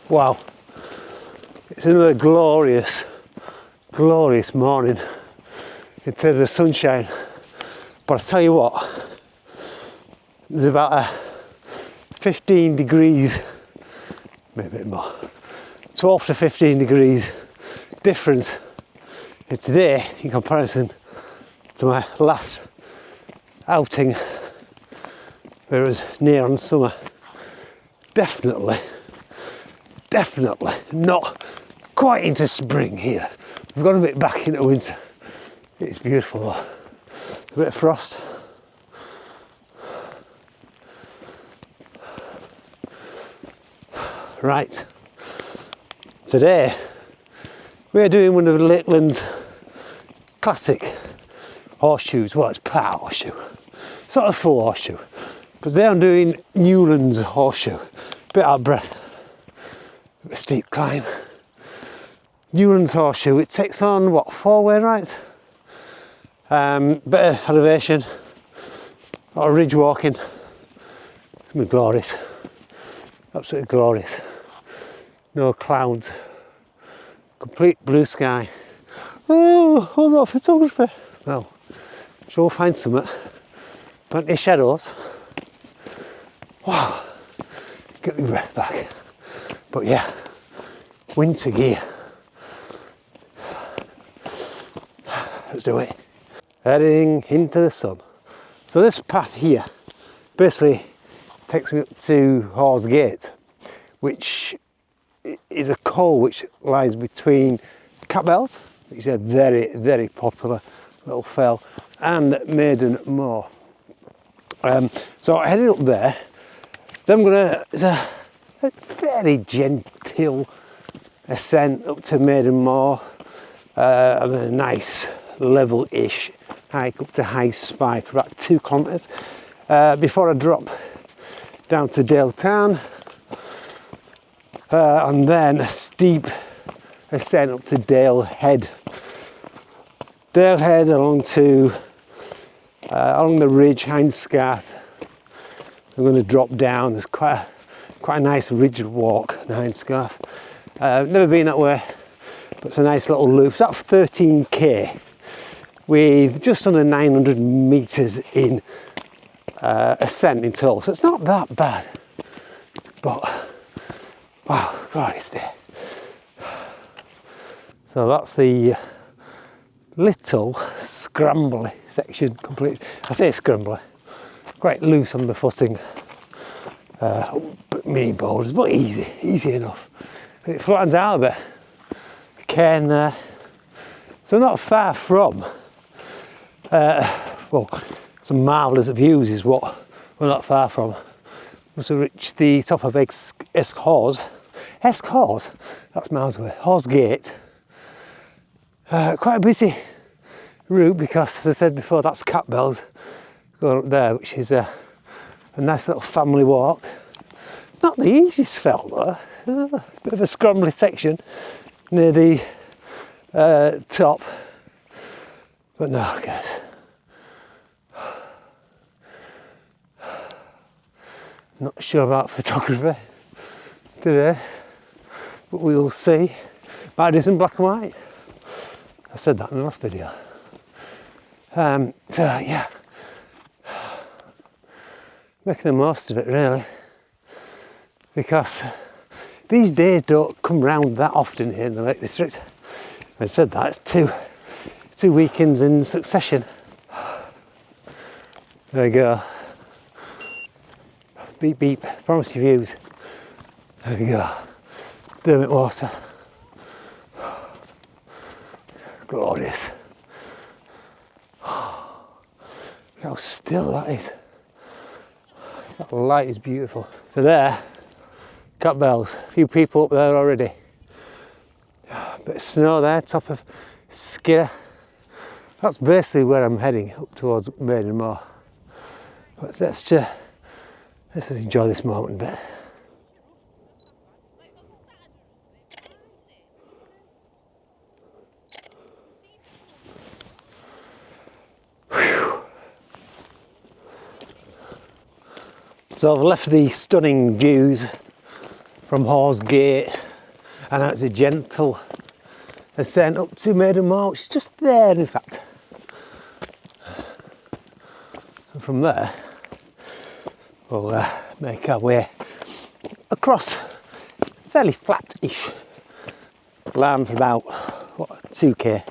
Wow, it's another glorious, glorious morning in terms of sunshine. But I tell you what, there's about a 15 degrees, maybe a bit more, 12 to 15 degrees difference is today in comparison to my last outing where it was near on summer. Definitely not quite into spring here. We've got a bit back into winter. It's beautiful though. A bit of frost. Right, today we're doing one of Lakeland's classic horseshoes. Well, it's part horseshoe. It's not a full horseshoe, because there I'm doing Newlands horseshoe. Bit out of breath, a steep climb. Newlands horseshoe, it takes on what, 4-way rides? Bit of elevation, a lot of ridge walking. It's gonna be glorious, absolutely glorious. No clouds, complete blue sky. Oh, I'm not a photographer. Well, sure we'll find something. Plenty of shadows. Wow, get my breath back. But yeah, winter gear. Let's do it. Heading into the sun. So this path here basically takes me up to Horse Gate, which is a col which lies between Catbells, which is a very, very popular little fell, and Maiden Moor. So heading up there, then I'm gonna, it's a very gentle ascent up to Maiden Moor, and a nice level-ish hike up to High Spy for about 2 kilometres before I drop down to Tarn, and then a steep ascent up to Dalehead. Dalehead along the ridge, Hindscarth. I'm going to drop down. There's quite a nice ridge walk in Hindscarth. I've never been that way, but it's a nice little loop. It's about 13k with just under 900 metres in ascent in total. So it's not that bad, but wow, glorious day. So that's the little scrambly section complete. I say scrambly, quite loose on the footing. Mini boulders, but easy enough. And it flattens out a bit. A cairn there. So not far from, well, some marvellous views is what we're not far from. Once we reach the top of Horse, that's miles away, Horse Gate. Quite a busy route because, as I said before, that's Catbells going up there, which is a nice little family walk. Not the easiest fell though, bit of a scrambly section near the top, but no, guys. Not sure about photography today, but we will see. Might do some black and white. I said that in the last video. So yeah, making the most of it really, because these days don't come round that often here in the Lake District. I said that, it's two weekends in succession. There we go. Beep beep, promise you views. There we go. Dermot water. Glorious. Look how still that is. That light is beautiful. So there, Catbells, a few people up there already. Bit of snow there, top of Skidder. That's basically where I'm heading, up towards Maiden Moor. But let's just enjoy this moment a bit. So I've left the stunning views from Hawes Gate, and now it's a gentle ascent up to Maiden Moor, which is just there in fact. And from there we'll make our way across fairly flat-ish land for about, what, 2k.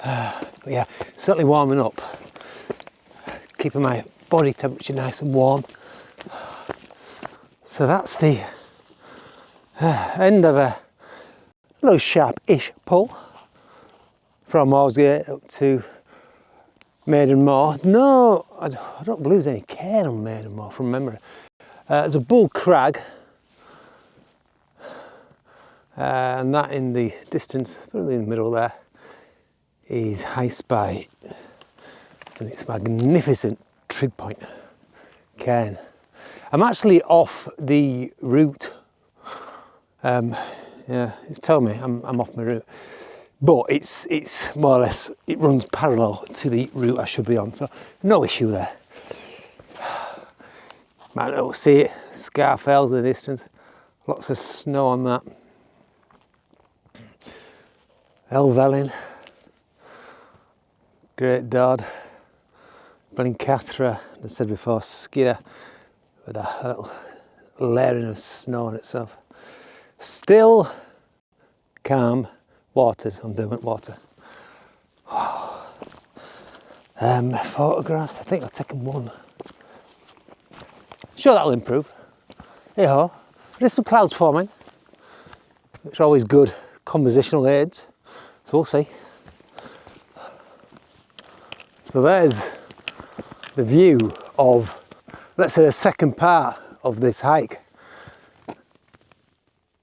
But yeah, certainly warming up, keeping my body temperature nice and warm. So that's the end of a little sharp-ish pull from Horseshoe up to Maiden Moor. No, I don't believe there's any cairn on Maiden Moor from memory. There's a bull crag, and that in the distance, probably in the middle there, is High Spy, and it's magnificent trig point cairn. I'm actually off the route. Yeah, it's telling me I'm off my route, but it's more or less, it runs parallel to the route I should be on, so no issue there. Might not see it, Scarfells in the distance, lots of snow on that. Helvellyn, Great Dodd, Blencathra, as I said before, Skidder, with a little layering of snow on itself. Still calm waters on Derwent Water. Photographs, I think I've taken one. Sure, that'll improve. Hey ho, there's some clouds forming, which are always good compositional aids, so we'll see. So there's the view of, let's say, the second part of this hike.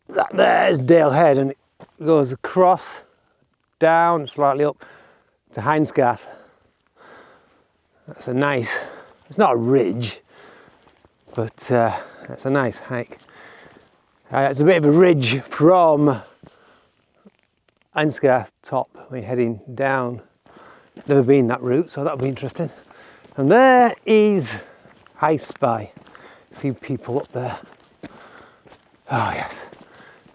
That there's Dalehead, and it goes across, down, slightly up to Hindscarth. That's a nice, it's not a ridge, but it's a nice hike. It's a bit of a ridge from Hindscarth top when you're heading down. Never been that route, so that'll be interesting. And there is High Spy. A few people up there. Oh yes,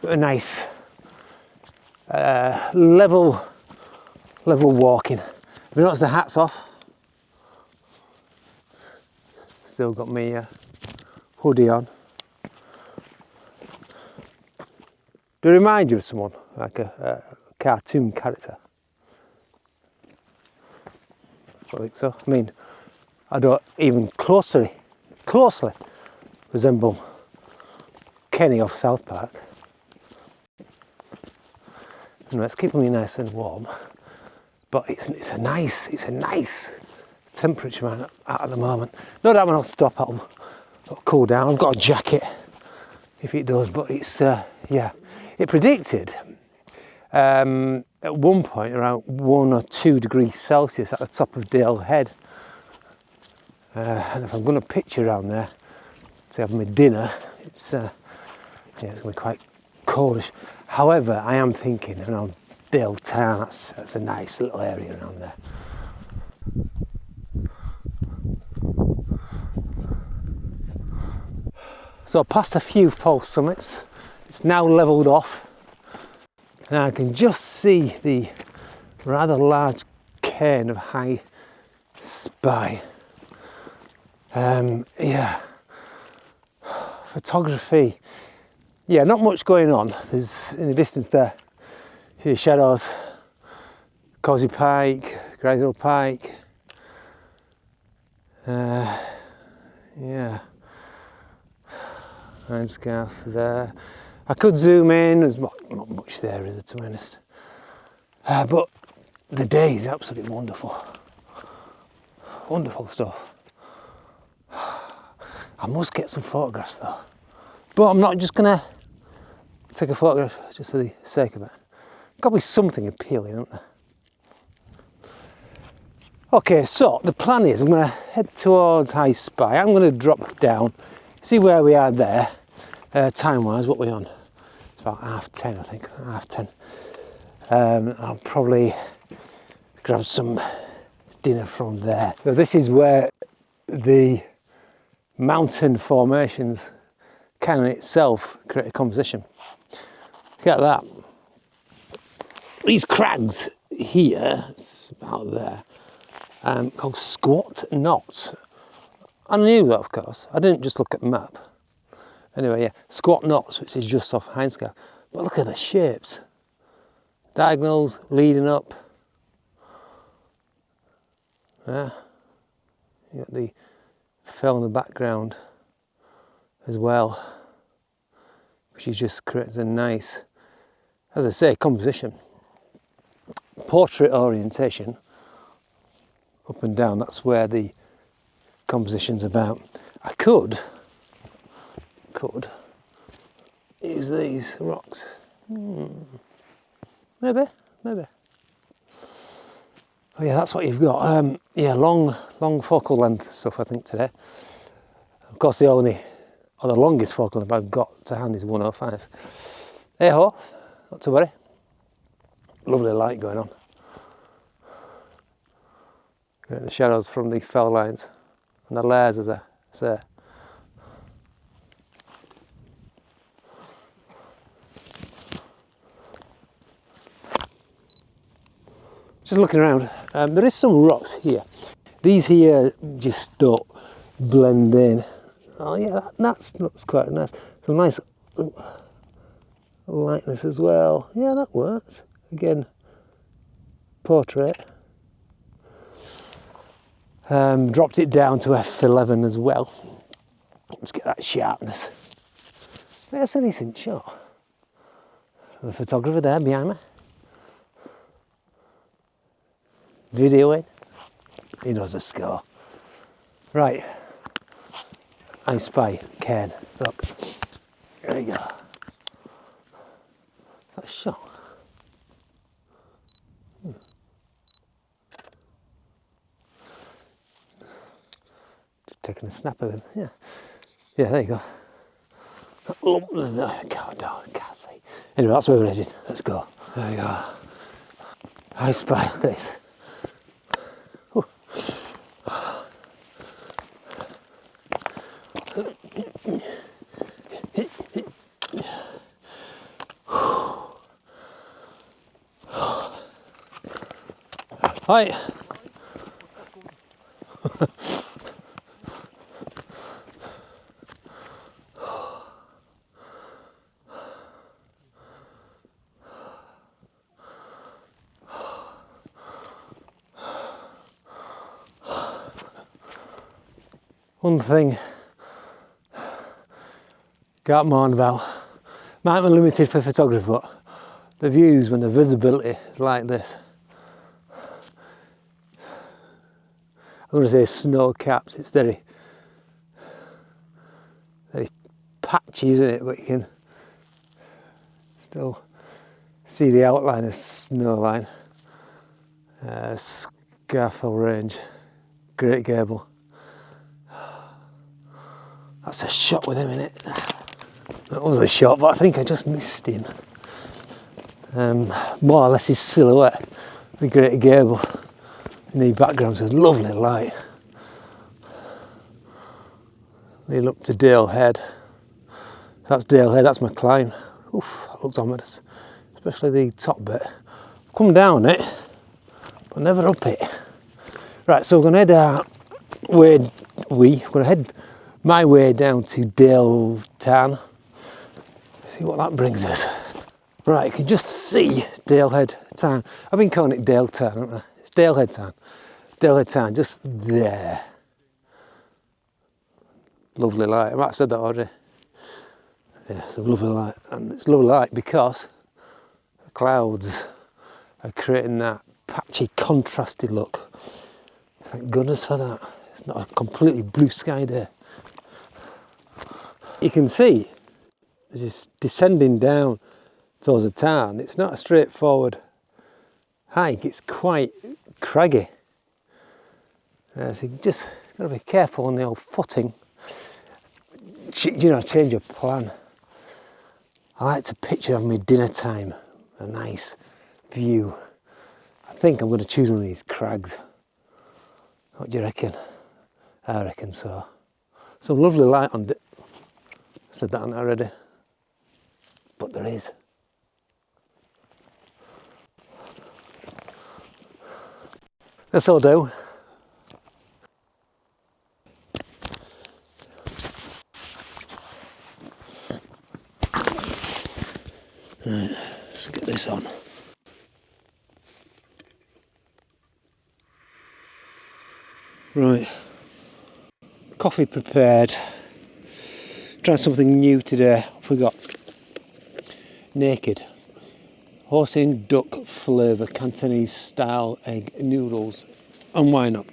a nice level walking. Have you noticed the hat's off? Still got me hoodie on. Do it remind you of someone, like a cartoon character? I think so. I mean, I don't even closely resemble Kenny off South Park. Anyway, it's keeping me nice and warm, but it's a nice temperature, man, at the moment. No doubt when I'll stop, I'll cool down. I've got a jacket if it does, but it's yeah. It predicted at one point around 1 or 2 degrees Celsius at the top of Dalehead. And if I'm going to pitch around there to have my dinner, it's yeah, it's going to be quite coldish. However, I am thinking around Dale Tarn, that's a nice little area around there. So past a few false summits, it's now levelled off. And I can just see the rather large cairn of High Spy. Yeah, photography. Yeah, not much going on. There's in the distance there, here shadows, Causey Pike, Grisel Pike. Yeah, Hindscarth there. I could zoom in, there's not much there, is there, to be honest. But the day is absolutely wonderful. Wonderful stuff. I must get some photographs though. But I'm not just gonna take a photograph just for the sake of it. Got to be something appealing, isn't there? Okay, so the plan is I'm gonna head towards High Spy. I'm gonna drop down, see where we are there. Time-wise, what we're on? It's about 10:30, I think, 10:30. I'll probably grab some dinner from there. So this is where the mountain formations can in itself create a composition. Look at that. These crags here, it's about there, called Squat Knots. I knew that, of course. I didn't just look at the map. Anyway, yeah, Squat Knots, which is just off Hindscarth. But look at the shapes. Diagonals leading up. Yeah. You got the fell in the background as well, which is just creates a nice, as I say, composition. Portrait orientation, up and down, that's where the composition's about. I could use these rocks. Maybe. Oh yeah, that's what you've got. Yeah, long focal length stuff I think today. Of course the longest focal length I've got to hand is 105. Hey ho, not to worry. Lovely light going on. The shadows from the fell lines and the layers, as I say. Just looking around, there is some rocks here. These here just don't blend in. Oh yeah, that's quite nice. Some nice lightness as well. Yeah, that works. Again, portrait. Dropped it down to f11 as well. Let's get that sharpness. That's a decent shot. The photographer there behind me. Videoing. He knows the score. Right. I spy Cairn. Look. There you go. That shot. Just taking a snap of him. Yeah. Yeah, there you go. I can't see. Anyway, that's where we're heading. Let's go. There we go. I spy. Look at this. Hi. One thing can't moan about, might be limited for photography, but the views when the visibility is like this. I'm going to say snow-capped, it's very patchy, isn't it? But you can still see the outline of snow line. Scafell Range, Great Gable. That's a shot with him in it. That was a shot, but I think I just missed him. More or less his silhouette, the Great Gable. In the background, there's lovely light. Lead up to Dalehead. That's Dalehead, that's my climb. Oof, that looks ominous. Especially the top bit. Come down it, but never up it. Right, so we're going to head we're going to head my way down to Tarn. See what that brings us. Right, you can just see Dalehead Tarn. I've been calling it Dale Tarn, haven't I? It's Dalehead Tarn. Dalehead Tarn, just there. Lovely light. I might have said that already. Yeah, some lovely light. And it's lovely light because the clouds are creating that patchy, contrasted look. Thank goodness for that. It's not a completely blue sky day. You can see as it's descending down towards the Tarn, it's not a straightforward hike, it's quite craggy. So you just got to be careful on the old footing. You know, change your plan. I like to picture having my dinner time, a nice view. I think I'm going to choose one of these crags. What do you reckon? I reckon so. Some lovely light on Said that already. But there is. This'll do. Right, let's get this on. Right, coffee prepared. Try something new today. What we got? Naked. Horse and duck flavour, Cantonese style egg noodles. And why not?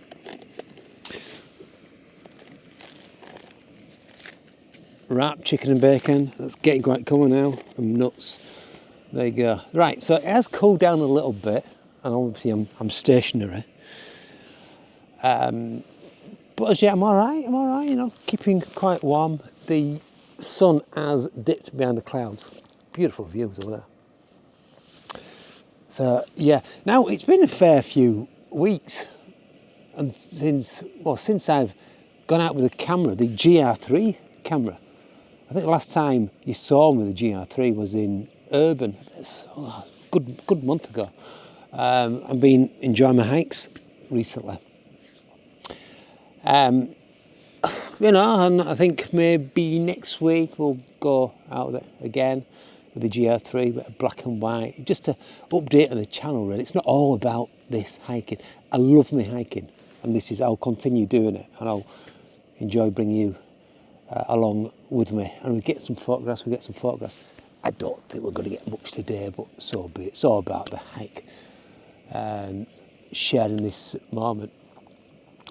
Wrap chicken and bacon. That's getting quite common now. And nuts. There you go. Right, so it has cooled down a little bit, and obviously I'm stationary. But as yet I'm alright, you know, keeping quite warm. The sun has dipped behind the clouds. Beautiful views over there. So yeah, now it's been a fair few weeks, and since I've gone out with the camera, the GR3 camera. I think the last time you saw me with the GR3 was in Urban. It's a good month ago. I've been enjoying my hikes recently. You know, and I think maybe next week we'll go out there again with the GR3, but black and white, just to update on the channel really. It's not all about this hiking. I love my hiking, and I'll continue doing it, and I'll enjoy bringing you along with me, and we get some photographs. I don't think we're going to get much today, but so be it. It's all about the hike and sharing this moment.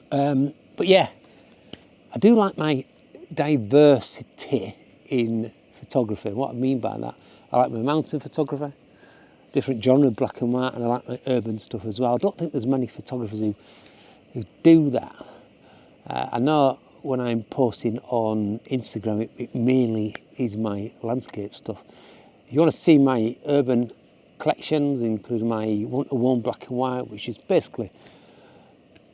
But yeah, I do like my diversity in photography. What I mean by that, I like my mountain photography, different genre, black and white, and I like my urban stuff as well. I don't think there's many photographers who do that. I know when I'm posting on Instagram, it mainly is my landscape stuff. If you want to see my urban collections, including my one-to-one black and white, which is basically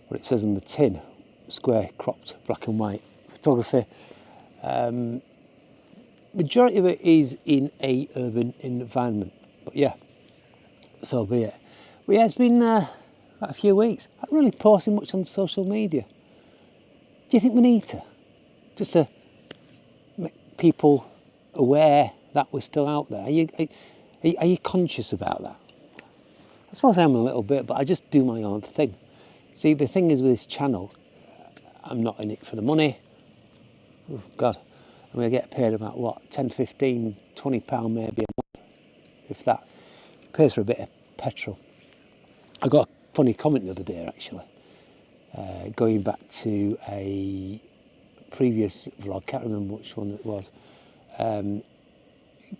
what it says on the tin, square cropped black and white photography. Majority of it is in a urban environment, but yeah, so be it. But yeah, it's been about a few weeks. I haven't really posted much on social media. Do you think we need to? Just to make people aware that we're still out there. Are you conscious about that? I suppose I am a little bit, but I just do my own thing. See, the thing is with this channel, I'm not in it for the money. Oh, God. I mean, I get paid about, what, 10, 15, 20 pound maybe a month, if that. It pays for a bit of petrol. I got a funny comment the other day, actually, going back to a previous vlog, can't remember which one it was,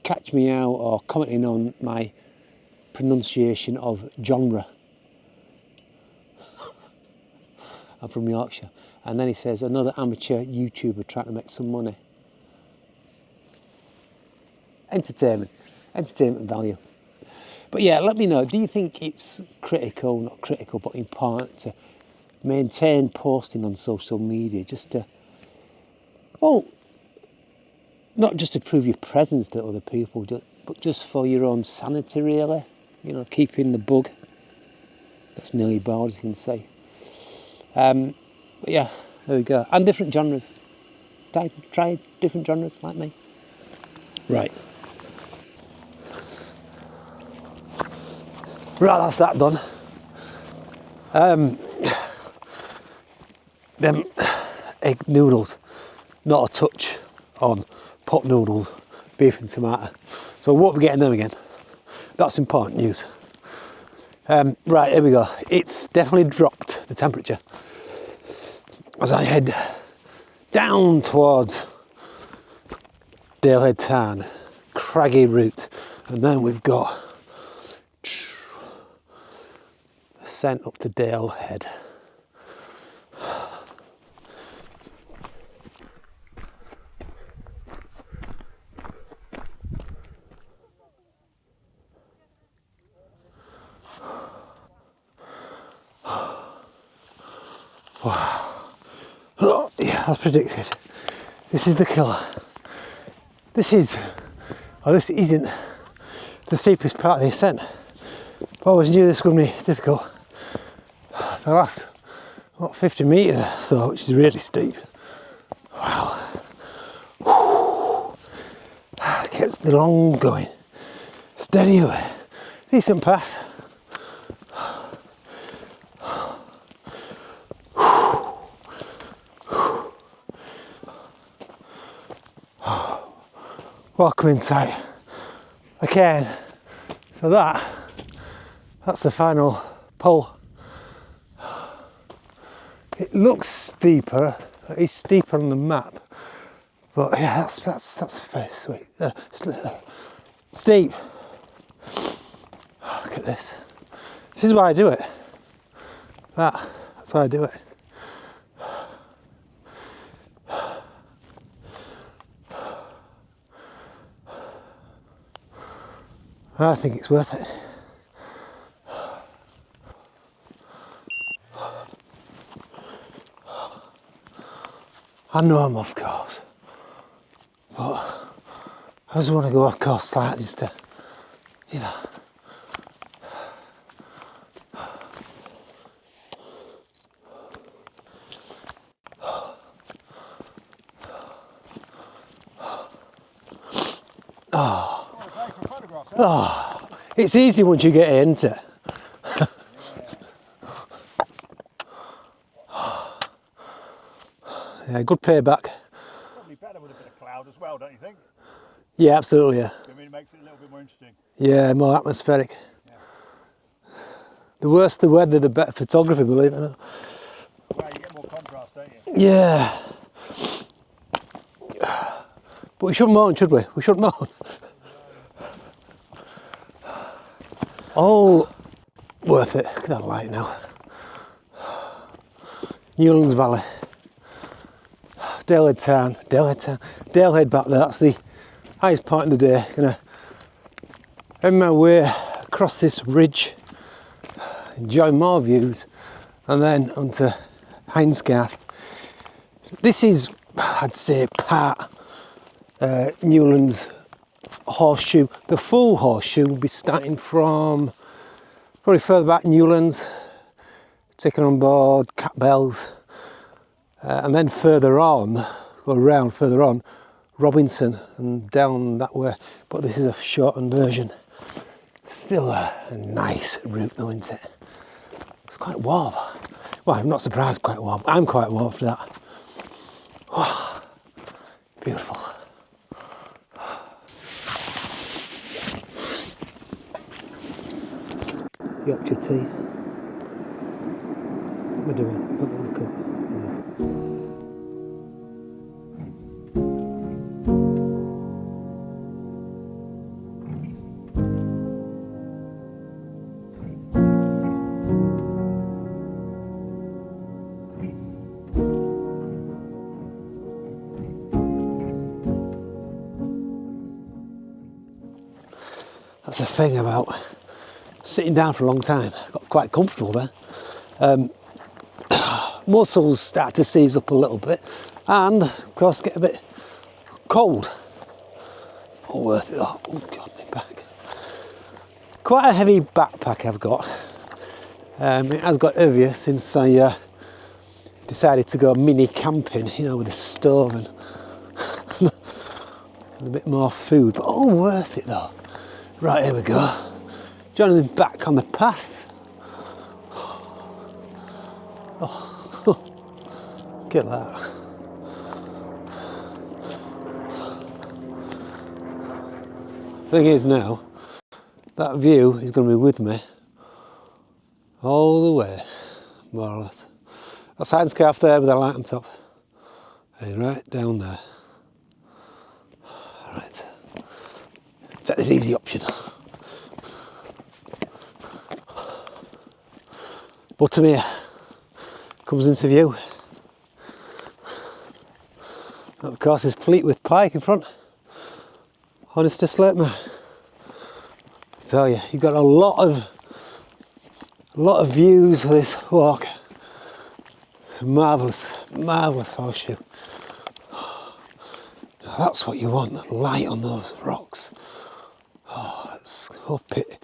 catch me out or commenting on my pronunciation of genre. I'm from Yorkshire. And then he says, another amateur YouTuber trying to make some money. Entertainment value. But yeah, let me know, do you think it's critical, not critical, but important to maintain posting on social media just to, well, not just to prove your presence to other people, but just for your own sanity really, you know, keeping the bug that's nearly bald, as you can see. But yeah, there we go. And different genres. Try different genres like me. Right. Right, that's that done. Them egg noodles, not a touch on pot noodles, beef and tomato. So we won't be getting them again. That's important news. Right, here we go. It's definitely dropped, the temperature, as I head down towards Dalehead Tarn, craggy route, and then we've got Ascent up to Dalehead. Oh, yeah, as predicted. This is the killer. This isn't the steepest part of the ascent. I always knew this was going to be difficult. The last, what, 50 metres or so, which is really steep. Wow. Keeps the long going. Steady away. Decent path. Welcome inside. Again, so that's the final pull. It looks steeper, it's steeper on the map, but yeah, that's very sweet. Steep. Look at this. This is why I do it. That's why I do it. I think it's worth it. I know I'm off course, but I just want to go off course slightly just to, you know. Oh, it's easy once you get into it. Yeah, good payback. Probably better with a bit of cloud as well, don't you think? Yeah, absolutely. Yeah. I mean, it makes it a little bit more interesting. Yeah, more atmospheric. Yeah. The worse the weather, the better photography, believe it or not. Well, you get more contrast, don't you? Yeah. But we shouldn't moan, should we? We shouldn't moan. All worth it. Look at that light now. Newlands Valley. Dalehead Tarn. Dalehead back there. That's the highest point of the day. Gonna end my way across this ridge, enjoy more views, and then onto Hindscarth. This is, I'd say, part Newlands Horseshoe. The full Horseshoe will be starting from probably further back Newlands, taking on board Cat Bells, and then further on, go around further on, Robinson and down that way. But this is a shortened version. Still a nice route though, isn't it? It's quite warm. Well, I'm not surprised, quite warm. I'm quite warm for that. Oh, beautiful. Yorkshire tea. What am I doing? Put that in the cup. That's the thing about sitting down for a long time. I got quite comfortable there. Muscles start to seize up a little bit, and of course get a bit cold. All worth it though. Oh God, my back. Quite a heavy backpack I've got. It has got heavier since I decided to go mini camping, you know, with a stove and a bit more food, but all worth it though. Right, here we go. Joining back on the path. Oh, look at that. Thing is now, that view is going to be with me all the way, more or less. That's Hindscarth there with a light on top. And right down there. Alright. Take this easy option. Buttermere comes into view. And of course there's Fleetwood Pike in front. Honest to Slatemere. I tell you, you've got a lot of views for this walk. It's marvellous, marvellous horseshoe. That's what you want, light on those rocks. Oh, let's hope it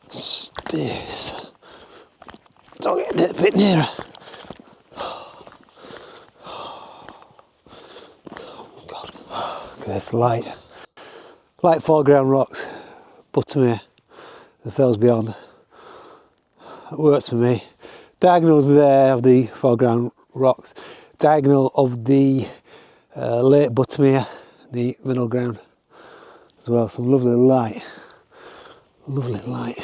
stays. Don't get a bit nearer. Oh God. Look at this light foreground rocks. Buttermere, the fells beyond. That works for me. Diagonals there of the foreground rocks. Diagonal of the late Buttermere, the middle ground as well. Some lovely light. Lovely light.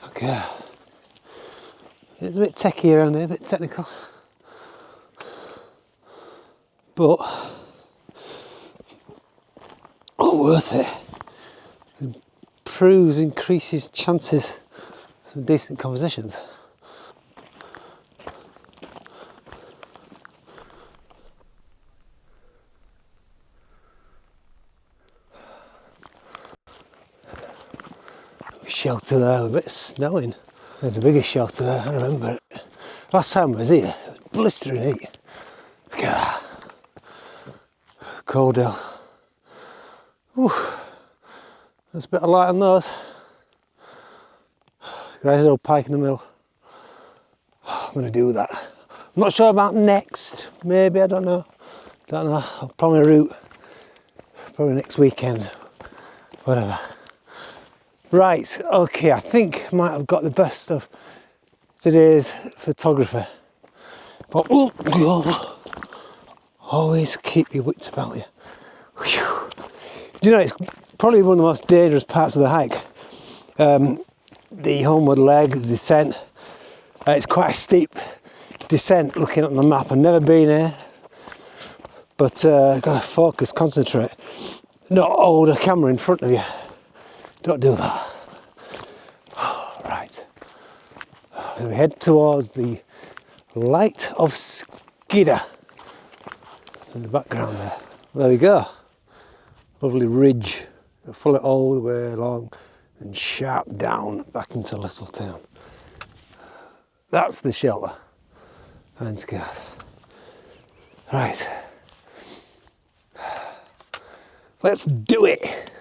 Okay. It's a bit techy around here, a bit technical. But all worth it. Improves, increases chances of some decent conversations. Shelter there with a bit of snowing. There's a bigger shelter there, I remember it. Last time I was here, it was blistering heat. Look at that. Cold hill. Whew. There's a bit of light on those. There's old pike in the middle. I'm going to do that. I'm not sure about next. Maybe, I don't know. I'll plan a route. Probably next weekend. Whatever. Right, okay, I think I might have got the best of today's photography. But always keep your wits about you. Whew. Do you know, it's probably one of the most dangerous parts of the hike. The homeward leg, the descent. It's quite a steep descent looking at the map. I've never been here, but got to focus, concentrate. Not hold a camera in front of you. Don't do that. Right. As we head towards the light of Skidder in the background there. There we go. Lovely ridge. Follow it all the way along and sharp down back into Lisseltown. That's the shelter. Hindscarth. Right. Let's do it.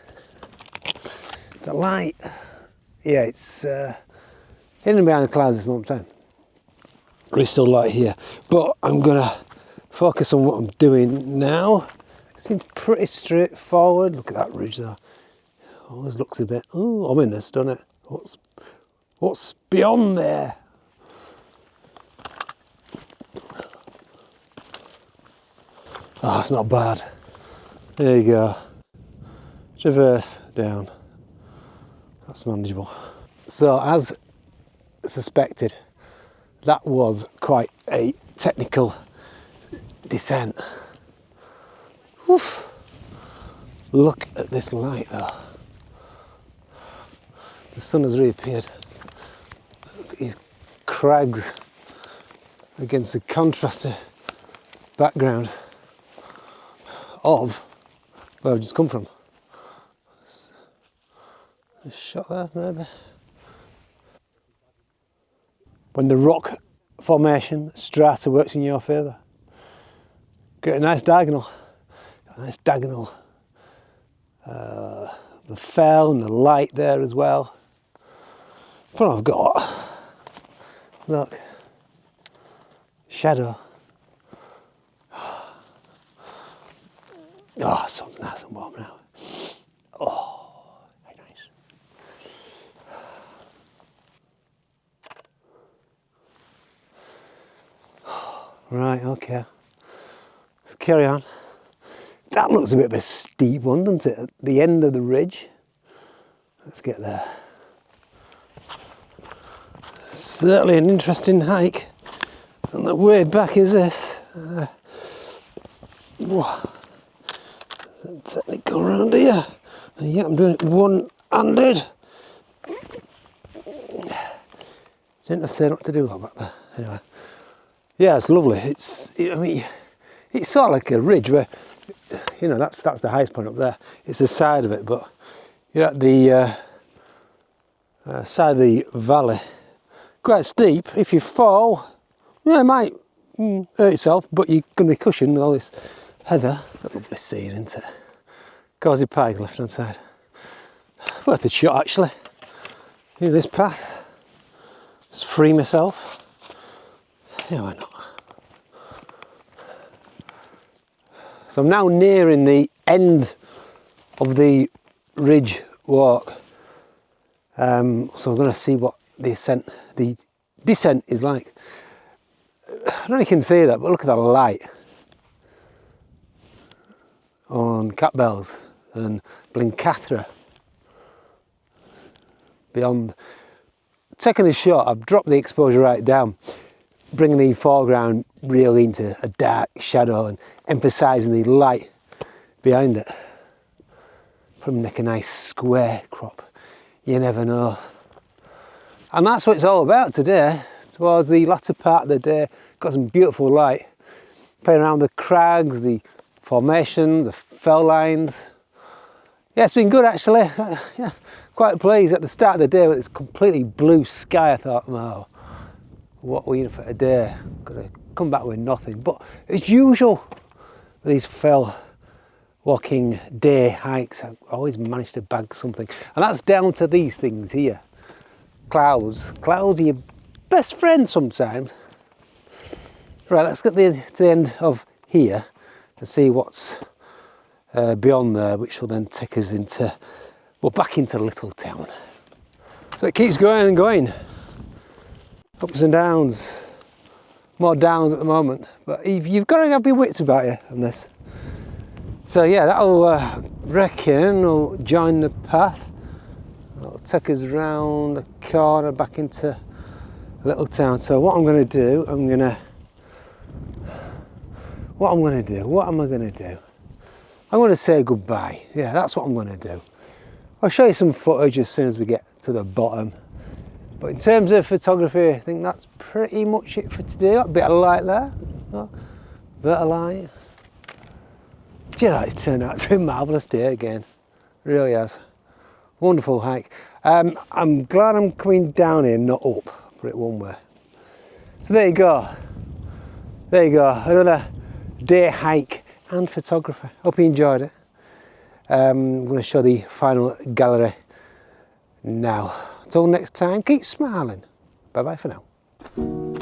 The light, yeah, it's hidden behind the clouds this moment in time. There's still light here, but I'm gonna focus on what I'm doing now. Seems pretty straightforward. Look at that ridge there. Always looks a bit ominous, doesn't it? What's beyond there? Oh, it's not bad. There you go. Traverse down. That's manageable. So, as suspected, that was quite a technical descent. Oof. Look at this light though. The sun has reappeared. Look at these crags against the contrasted background of where I've just come from. A shot there, maybe. When the rock formation strata works in your favour, get a nice diagonal. The fell and the light there as well. What I've got, look, shadow. Oh, sun's nice and warm now. Oh, very nice. Right, okay. Let's carry on. That looks a bit of a steep one, doesn't it? At the end of the ridge. Let's get there. Certainly an interesting hike. And the way back is this. Technical around here. And yeah, I'm doing it one-handed. Didn't I say not to do that back there? Anyway. Yeah, it's lovely. It's sort of like a ridge where, you know, that's the highest point up there. It's the side of it, but you're at the side of the valley. Quite steep. If you fall, Yeah, it might hurt yourself, but you're going to be cushioned with all this heather. A lovely scene, isn't it? Causey Pike, left hand side. Worth a shot, actually. Here's this path. Just free myself. Yeah, why not? So I'm now nearing the end of the ridge walk. So I'm going to see what the descent is like. I don't know if you can see that, but look at that light on Catbells and Blencathra. Beyond. Taking a shot, I've dropped the exposure right down, bringing the foreground really into a dark shadow and emphasising the light behind it. Probably make a nice square crop. You never know. And that's what it's all about today. Towards the latter part of the day, got some beautiful light. Playing around the crags, the formation, the fell lines. Yeah, it's been good actually. Yeah, quite pleased. At the start of the day with this completely blue sky, I thought, oh, what are we in for today? Gonna come back with nothing. But as usual, these fell walking day hikes, I always manage to bag something. And that's down to these things here. Clouds. Clouds are your best friend sometimes. Right, let's get to the end of here and see what's beyond there, which will then take us into, well, back into Little Town. So it keeps going and going. Ups and downs. More downs at the moment, but you've got to have your wits about you on this. So yeah, that'll reckon will join the path. It'll take us round the corner back into Little Town. So what I'm going to do, what am I going to do? I'm going to say goodbye. Yeah, that's what I'm going to do. I'll show you some footage as soon as we get to the bottom. But in terms of photography, I think that's pretty much it for today. Got a bit of light there. A bit of light. Do you know, it's turned out to be a marvellous day again. It really has. Wonderful hike. I'm glad I'm coming down here, not up. Put it one way. So there you go. There you go. Another day hike and photography. Hope you enjoyed it. I'm going to show the final gallery now. Until next time, keep smiling. Bye bye for now.